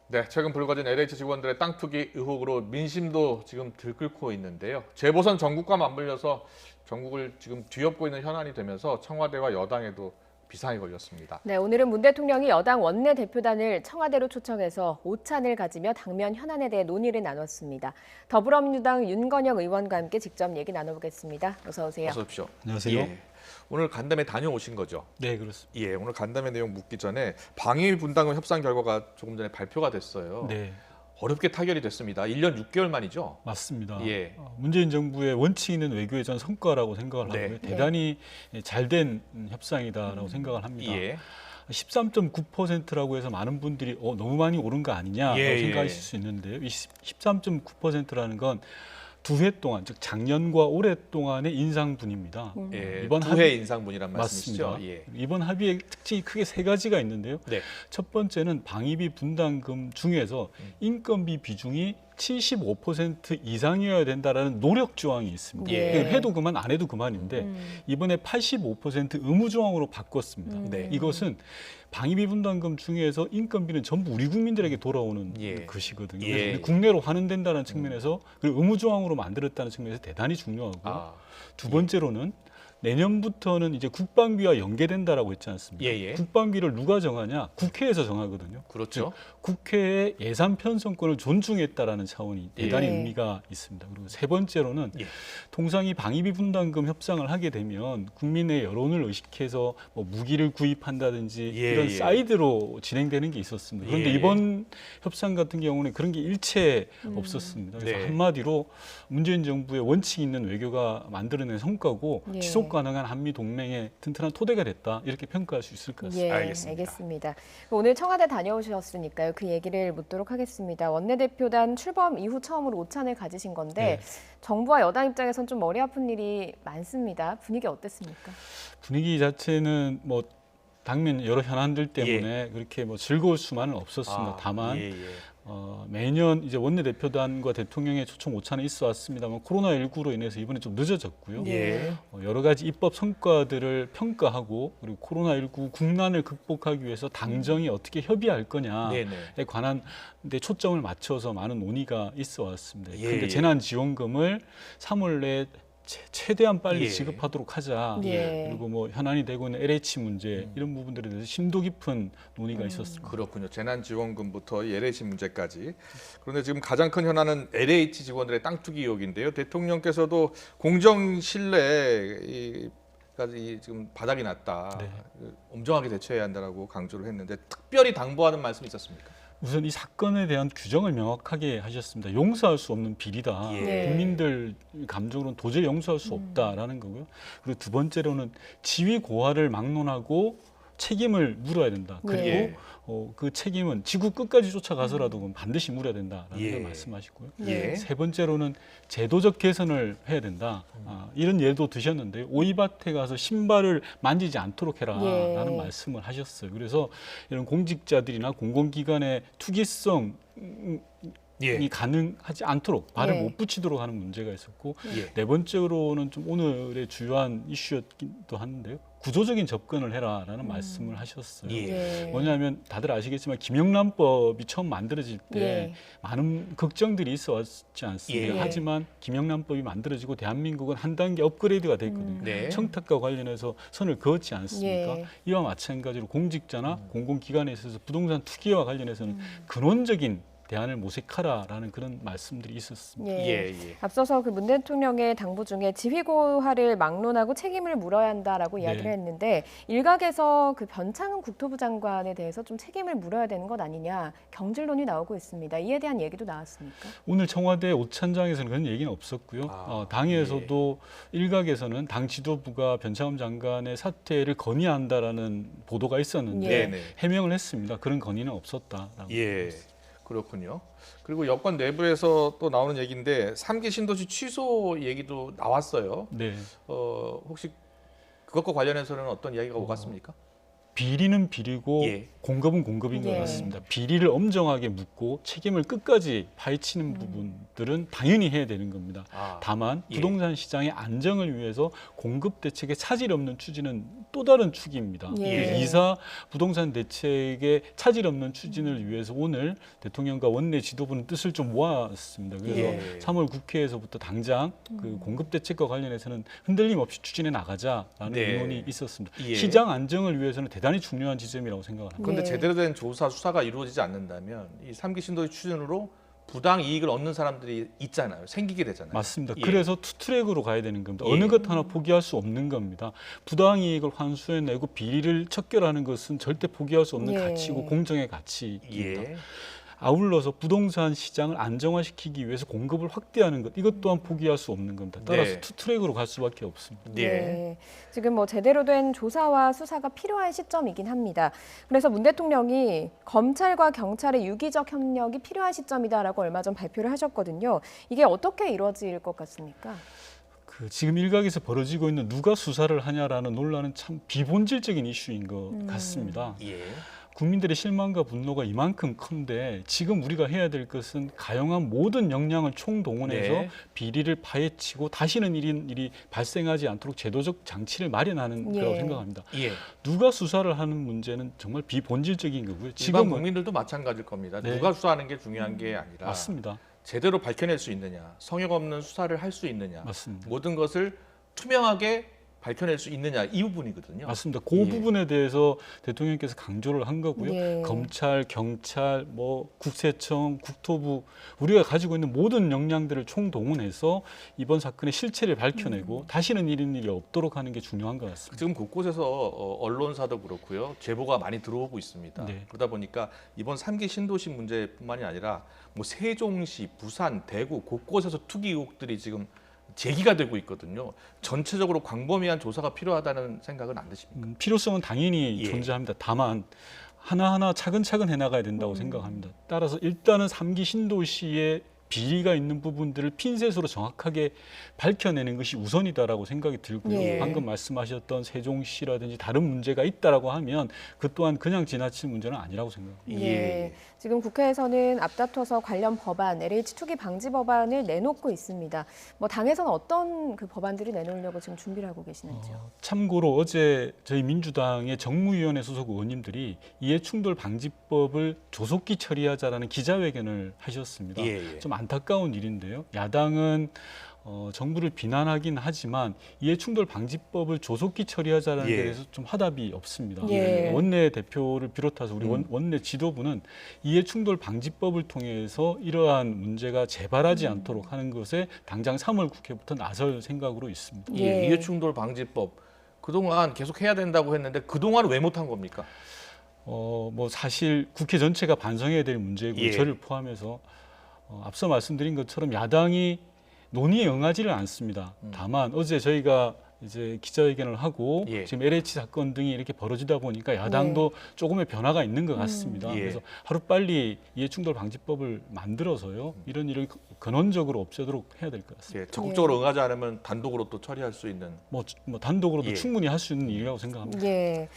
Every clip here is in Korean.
네, 최근 불거진 LH 직원들의 땅 투기 의혹으로 민심도 지금 들끓고 있는데요. 재보선 전국과 맞물려서 전국을 지금 뒤엎고 있는 현안이 되면서 청와대와 여당에도 비상이 걸렸습니다. 네, 오늘은 문 대통령이 여당 원내대표단을 청와대로 초청해서 오찬을 가지며 당면 현안에 대해 논의를 나눴습니다. 더불어민주당 윤건영 의원과 함께 직접 얘기 나눠보겠습니다. 어서 오세요. 어서 오십시오. 안녕하세요. 예, 오늘 간담회 다녀오신 거죠? 네, 그렇습니다. 예, 오늘 간담회 내용 묻기 전에 방위비 분담금 협상 결과가 조금 전에 발표가 됐어요. 네, 어렵게 타결이 됐습니다. 1년 6개월 만이죠? 맞습니다. 예. 문재인 정부의 원칙 있는 외교의 전 성과라고 생각을 네. 하고요. 대단히 잘된 협상이다라고 생각을 합니다. 예. 13.9%라고 해서 많은 분들이 너무 많이 오른 거 아니냐라고 예, 생각하실 수 있는데요. 이 13.9%라는 건 두 해 동안, 즉 작년과 올해 동안의 인상분입니다. 예, 이번 두해 인상분이란 말씀이시죠? 맞습니다. 예. 이번 합의의 특징이 크게 세 가지가 있는데요. 네. 첫 번째는 방위비 분담금 중에서 인건비 비중이 75% 이상이어야 된다라는 노력 조항이 있습니다. 예. 그러니까 해도 그만 안 해도 그만인데 이번에 85% 의무 조항으로 바꿨습니다. 네. 이것은 방위비 분담금 중에서 인건비는 전부 우리 국민들에게 돌아오는 예. 것이거든요. 예. 그래서 국내로 환원된다는 측면에서 그리고 의무 조항으로 만들었다는 측면에서 대단히 중요하고요. 아, 두 번째로는 내년부터는 이제 국방비와 연계된다라고 했지 않습니까? 예, 예. 국방비를 누가 정하냐? 국회에서 정하거든요. 그렇죠. 국회의 예산 편성권을 존중했다라는 차원이 대단히 예. 의미가 있습니다. 그리고 세 번째로는 예. 통상 이 방위비 분담금 협상을 하게 되면 국민의 여론을 의식해서 뭐 무기를 구입한다든지 예, 이런 예. 사이드로 진행되는 게 있었습니다. 그런데 예. 이번 협상 같은 경우는 그런 게 일체 없었습니다. 그래서 네. 한마디로 문재인 정부의 원칙 있는 외교가 만들어낸 성과고 예. 지속 가능한 한미 동맹의 튼튼한 토대가 됐다 이렇게 평가할 수 있을 것 같습니다. 예, 알겠습니다. 알겠습니다. 오늘 청와대 다녀오셨으니까요. 그 얘기를 묻도록 하겠습니다. 원내대표단 출범 이후 처음으로 오찬을 가지신 건데 정부와 여당 입장에선 좀 머리 아픈 일이 많습니다. 분위기 어땠습니까? 분위기 자체는 뭐 당면 여러 현안들 때문에 그렇게 뭐 즐거울 수만은 없었습니다. 다만 예, 예. 매년 이제 원내대표단과 대통령의 초청 오찬이 있어 왔습니다만 코로나19로 인해서 이번에 좀 늦어졌고요. 예. 여러 가지 입법 성과들을 평가하고 그리고 코로나19 국난을 극복하기 위해서 당정이 어떻게 협의할 거냐에 네네. 관한 데 초점을 맞춰서 많은 논의가 있어 왔습니다. 예, 그러니까 예. 재난지원금을 3월 내에 최대한 빨리 예. 지급하도록 하자. 예. 그리고 뭐 현안이 되고 있는 LH 문제 이런 부분들에 대해서 심도 깊은 논의가 있었습니다. 그렇군요. 재난지원금부터 LH 문제까지. 그런데 지금 가장 큰 현안은 LH 직원들의 땅 투기 의혹인데요. 대통령께서도 공정 신뢰까지 지금 바닥이 났다. 네. 엄정하게 대처해야 한다라고 강조를 했는데 특별히 당부하는 말씀이 있었습니까? 우선 이 사건에 대한 규정을 명확하게 하셨습니다. 용서할 수 없는 비리다. 예. 국민들 감정으로는 도저히 용서할 수 없다라는 거고요. 그리고 두 번째로는 지위 고하를 막론하고 책임을 물어야 된다. 그리고 예. 그 책임은 지구 끝까지 쫓아가서라도 그건 반드시 물어야 된다라는 예. 걸 말씀하시고요. 예. 세 번째로는 제도적 개선을 해야 된다. 이런 예도 드셨는데요. 오이밭에 가서 신발을 만지지 않도록 해라라는 예. 말씀을 하셨어요. 그래서 이런 공직자들이나 공공기관의 투기성 예. 이 가능하지 않도록 발을 예. 못 붙이도록 하는 문제가 있었고 예. 네 번째로는 좀 오늘의 주요한 이슈였기도 한데요. 구조적인 접근을 해라라는 말씀을 하셨어요. 예. 뭐냐면 다들 아시겠지만 김영란법이 처음 만들어질 때 예. 많은 걱정들이 있어 왔지 않습니까? 예. 하지만 김영란법이 만들어지고 대한민국은 한 단계 업그레이드가 됐거든요. 네. 청탁과 관련해서 선을 그었지 않습니까? 예. 이와 마찬가지로 공직자나 공공기관에 있어서 부동산 투기와 관련해서는 근원적인 대안을 모색하라라는 그런 말씀들이 있었습니다. 예. 예. 앞서서 그 문 대통령의 당부 중에 지휘고하를 막론하고 책임을 물어야 한다라고 이야기를 네. 했는데 일각에서 그 변창흠 국토부 장관에 대해서 좀 책임을 물어야 되는 것 아니냐 경질론이 나오고 있습니다. 이에 대한 얘기도 나왔습니까? 오늘 청와대 오찬장에서는 그런 얘기는 없었고요. 당에서도 일각에서는 당 지도부가 변창흠 장관의 사퇴를 건의한다라는 보도가 있었는데 예. 네네. 해명을 했습니다. 그런 건의는 없었다라고. 예. 그렇군요. 그리고 여권 내부에서 또 나오는 얘기인데 3기 신도시 취소 얘기도 나왔어요. 네. 혹시 그것과 관련해서는 어떤 이야기가 오갔습니까? 비리는 비리고 예. 공급은 공급인 것 예. 같습니다. 비리를 엄정하게 묻고 책임을 끝까지 파헤치는 부분들은 당연히 해야 되는 겁니다. 다만 예. 부동산 시장의 안정을 위해서 공급 대책에 차질 없는 추진은 또 다른 축입니다. 예. 이사 부동산 대책에 차질 없는 추진을 위해서 오늘 대통령과 원내 지도부는 뜻을 좀 모았습니다. 그래서 예. 3월 국회에서부터 당장 그 공급 대책과 관련해서는 흔들림 없이 추진해 나가자라는 네. 의논이 있었습니다. 예. 시장 안정을 위해서는 대단히 중요한 지점이라고 생각합니다. 그런데 네. 제대로 된 조사 수사가 이루어지지 않는다면 이 3기 신도시 추진으로 부당 이익을 얻는 사람들이 있잖아요. 생기게 되잖아요. 맞습니다. 예. 그래서 투트랙으로 가야 되는 겁니다. 예. 어느 것 하나 포기할 수 없는 겁니다. 부당이익을 환수해내고 비리를 척결하는 것은 절대 포기할 수 없는 예. 가치고 공정의 가치입니다. 예. 아울러서 부동산 시장을 안정화시키기 위해서 공급을 확대하는 것 이것 또한 포기할 수 없는 겁니다. 따라서 네. 투트랙으로 갈 수밖에 없습니다. 네. 네. 지금 뭐 제대로 된 조사와 수사가 필요한 시점이긴 합니다. 그래서 문 대통령이 검찰과 경찰의 유기적 협력이 필요한 시점이다라고 얼마 전 발표를 하셨거든요. 이게 어떻게 이루어질 것 같습니까? 지금 일각에서 벌어지고 있는 누가 수사를 하냐라는 논란은 참 비본질적인 이슈인 것 같습니다. 예. 국민들의 실망과 분노가 이만큼 큰데 지금 우리가 해야 될 것은 가용한 모든 역량을 총동원해서 네. 비리를 파헤치고 다시는 이런 일이 발생하지 않도록 제도적 장치를 마련하는 예. 거라고 생각합니다. 예. 누가 수사를 하는 문제는 정말 비본질적인 거고요. 일반 지금은 국민들도 마찬가지일 겁니다. 네. 누가 수사하는 게 중요한 게 아니라 맞습니다. 제대로 밝혀낼 수 있느냐, 성역 없는 수사를 할 수 있느냐, 맞습니다. 모든 것을 투명하게 밝혀낼 수 있느냐 이 부분이거든요. 맞습니다. 그 예. 부분에 대해서 대통령께서 강조를 한 거고요. 예. 검찰, 경찰, 뭐 국세청, 국토부 우리가 가지고 있는 모든 역량들을 총동원해서 이번 사건의 실체를 밝혀내고 다시는 이런 일이 없도록 하는 게 중요한 것 같습니다. 지금 곳곳에서 언론사도 그렇고요. 제보가 많이 들어오고 있습니다. 네. 그러다 보니까 이번 3기 신도시 문제뿐만이 아니라 뭐 세종시, 부산, 대구 곳곳에서 투기 의혹들이 지금 제기가 되고 있거든요. 전체적으로 광범위한 조사가 필요하다는 생각은 안 드십니까? 필요성은 당연히 예. 존재합니다. 다만 하나하나 차근차근 해나가야 된다고 생각합니다. 따라서 일단은 3기 신도시의 비리가 있는 부분들을 핀셋으로 정확하게 밝혀내는 것이 우선이다라고 생각이 들고요. 예. 방금 말씀하셨던 세종시라든지 다른 문제가 있다라고 하면 그 또한 그냥 지나칠 문제는 아니라고 생각합니다. 네. 지금 국회에서는 앞다퉈서 관련 법안, LH 투기 방지 법안을 내놓고 있습니다. 뭐 당에서는 어떤 그 법안들을 내놓으려고 지금 준비를 하고 계시는지요? 참고로 어제 저희 민주당의 정무위원회 소속 의원님들이 이해충돌 방지법을 조속히 처리하자라는 기자회견을 하셨습니다. 예. 좀 안타까운 일인데요. 야당은 정부를 비난하긴 하지만 이해충돌 방지법을 조속히 처리하자는 예. 데 대해서 좀 화답이 없습니다. 예. 원내 대표를 비롯해서 우리 원내 지도부는 이해충돌 방지법을 통해서 이러한 문제가 재발하지 않도록 하는 것에 당장 3월 국회부터 나설 생각으로 있습니다. 예. 이해충돌 방지법 그동안 계속 해야 된다고 했는데 그동안 왜 못한 겁니까? 뭐 사실 국회 전체가 반성해야 될 문제고요. 예. 저를 포함해서 앞서 말씀드린 것처럼 야당이 논의에 응하지를 않습니다. 다만 어제 저희가 이제 기자회견을 하고 예. 지금 LH 사건 등이 이렇게 벌어지다 보니까 야당도 조금의 변화가 있는 것 같습니다. 예. 그래서 하루빨리 이해충돌 방지법을 만들어서요. 이런 일을 근원적으로 없애도록 해야 될 것 같습니다. 예, 적극적으로 응하지 않으면 단독으로 또 처리할 수 있는. 뭐 단독으로도 예. 충분히 할 수 있는 일이라고 생각합니다. 예.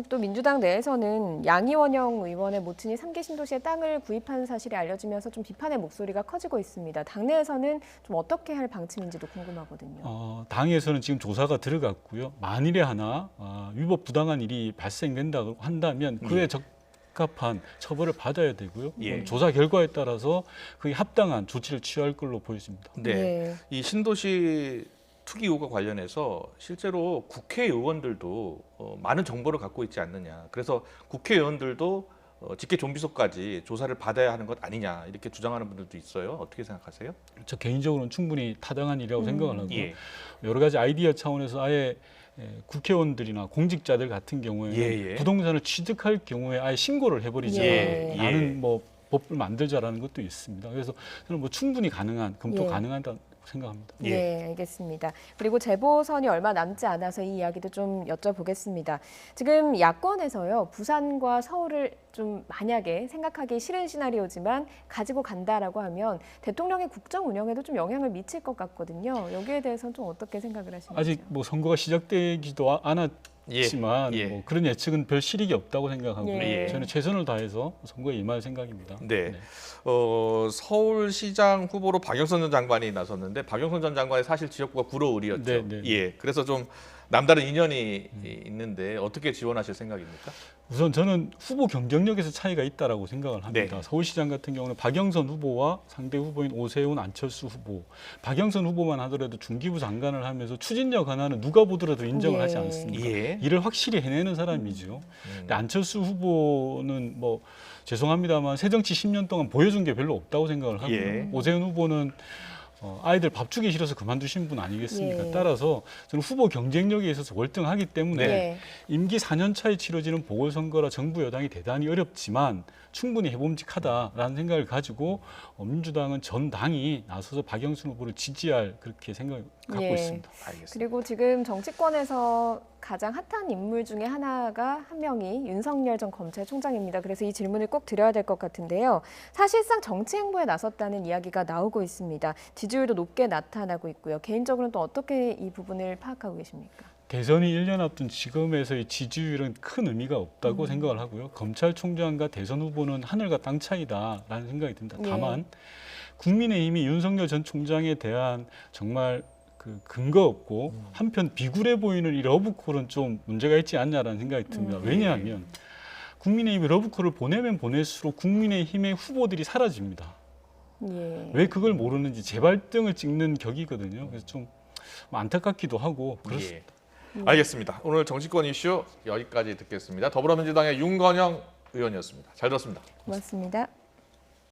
또 민주당 내에서는 양이원영 의원의 모친이 3기 신도시에 땅을 구입한 사실이 알려지면서 좀 비판의 목소리가 커지고 있습니다. 당내에서는 좀 어떻게 할 방침인지도 궁금하거든요. 당에서는 지금 조사가 들어갔고요. 만일에 하나 위법 부당한 일이 발생된다고 한다면 그에 적합한 처벌을 받아야 되고요. 예. 조사 결과에 따라서 그에 합당한 조치를 취할 걸로 보여집니다. 네. 예. 이 신도시 투기 의혹과 관련해서 실제로 국회의원들도 많은 정보를 갖고 있지 않느냐. 그래서 국회의원들도 직계 좀비소까지 조사를 받아야 하는 것 아니냐 이렇게 주장하는 분들도 있어요. 어떻게 생각하세요? 저 개인적으로는 충분히 타당한 일이라고 생각을 하고 예. 여러 가지 아이디어 차원에서 아예 국회의원들이나 공직자들 같은 경우에는 예. 부동산을 취득할 경우에 아예 신고를 해버리자 예. 라는 뭐 법을 만들자라는 것도 있습니다. 그래서 저는 뭐 충분히 가능한 검토 예. 가능하다 생각합니다. 예. 네, 알겠습니다. 그리고 재보선이 얼마 남지 않아서 이 이야기도 좀 여쭤보겠습니다. 지금 야권에서요, 부산과 서울을 좀 만약에 생각하기 싫은 시나리오지만 가지고 간다라고 하면 대통령의 국정 운영에도 좀 영향을 미칠 것 같거든요. 여기에 대해서는 좀 어떻게 생각을 하시는지요? 아직 뭐 선거가 시작되지도 않았기 있지만 예. 뭐 그런 예측은 별 실익이 없다고 생각하고요. 예. 저는 최선을 다해서 선거에 임할 생각입니다. 네. 서울시장 후보로 박영선 전 장관이 나섰는데 박영선 전 장관이 사실 지역구가 구로을이었죠. 네, 네. 예. 그래서 좀 남다른 인연이 있는데 어떻게 지원하실 생각입니까? 우선 저는 후보 경쟁력에서 차이가 있다라고 생각을 합니다. 네. 서울시장 같은 경우는 박영선 후보와 상대 후보인 오세훈, 안철수 후보, 박영선 후보만 하더라도 중기부 장관을 하면서 추진력 하나는 누가 보더라도 인정을 예. 하지 않습니까? 예. 일을 확실히 해내는 사람이죠. 근데 안철수 후보는 뭐 죄송합니다만 새정치 10년 동안 보여준 게 별로 없다고 생각을 하고요. 예. 오세훈 후보는 아이들 밥 주기 싫어서 그만두신 분 아니겠습니까? 예. 따라서 저는 후보 경쟁력에 있어서 월등하기 때문에 네. 임기 4년 차에 치러지는 보궐선거라 정부 여당이 대단히 어렵지만 충분히 해봄직하다라는 생각을 가지고 민주당은 전 당이 나서서 박영선 후보를 지지할 그렇게 생각을 갖고 예. 있습니다. 알겠습니다. 그리고 지금 정치권에서 가장 핫한 인물 중에 하나가 한 명이 윤석열 전 검찰총장입니다. 그래서 이 질문을 꼭 드려야 될 것 같은데요. 사실상 정치 행보에 나섰다는 이야기가 나오고 있습니다. 지지율도 높게 나타나고 있고요. 개인적으로는 또 어떻게 이 부분을 파악하고 계십니까? 대선이 1년 앞둔 지금에서의 지지율은 큰 의미가 없다고 생각을 하고요. 검찰총장과 대선 후보는 하늘과 땅 차이다라는 생각이 듭니다. 예. 다만 국민의힘이 윤석열 전 총장에 대한 정말 그 근거 없고 한편 비굴해 보이는 이 러브콜은 좀 문제가 있지 않냐라는 생각이 듭니다. 왜냐하면 국민의힘이 러브콜을 보내면 보낼수록 국민의힘의 후보들이 사라집니다. 예. 왜 그걸 모르는지 재발등을 찍는 격이거든요. 그래서 좀 안타깝기도 하고 그렇습니다. 예. 알겠습니다. 오늘 정치권 이슈 여기까지 듣겠습니다. 더불어민주당의 윤건영 의원이었습니다. 잘 들었습니다. 고맙습니다.